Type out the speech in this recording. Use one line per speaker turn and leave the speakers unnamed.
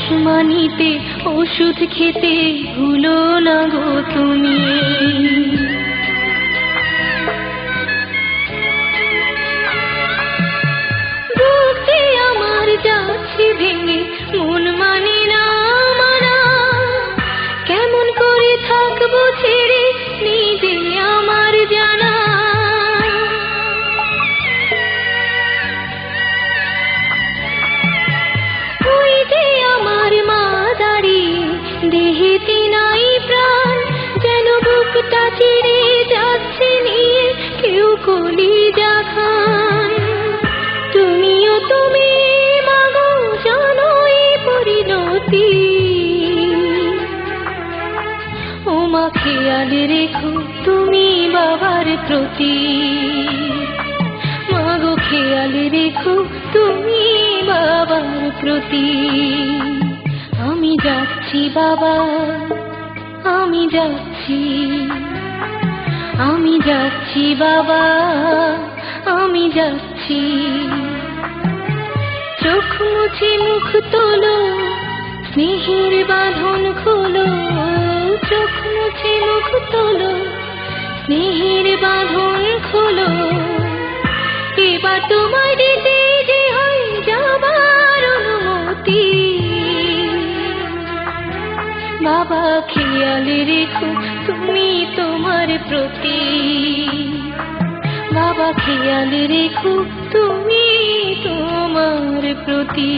আসমানিতে ওষুধ খেতে ভুলো না গো তুমি। বুক যে আমার যাচ্ছে ভেঙে, মন মানে না মানা, কেমন করে থাকবো ছেড়ে নিজে আমার জানা। ওই যে আমার মা দাঁড়িয়ে, দেহেতে নাই প্রাণ, যেন বুকটা চিরে যাচ্ছে নিয়ে কেউ কলিজা খান। তুমিও তুমি মাগো জানো এই পরিণতি, ও মা খেয়াল রেখো তুমি বাবার প্রতি। মাগো খেয়াল রেখো তুমি বাবার প্রতি। আমি যাচ্ছি বাবা, আমি যাচ্ছি, আমি যাচ্ছি বাবা, আমি যাচ্ছি। চোখ মুছে মুখ তোলো, স্নেহের বাঁধন খোলো। চোখ মুছে মুখ তোলো, স্নেহের বাঁধন খোলো। এবার তোমায় দিতে যে হয় যাবার অনুমতি। বাবা খেয়াল রেখো তুমি তোমার প্রতি। বাবা খেয়াল রেখো তুমি তোমার প্রতি।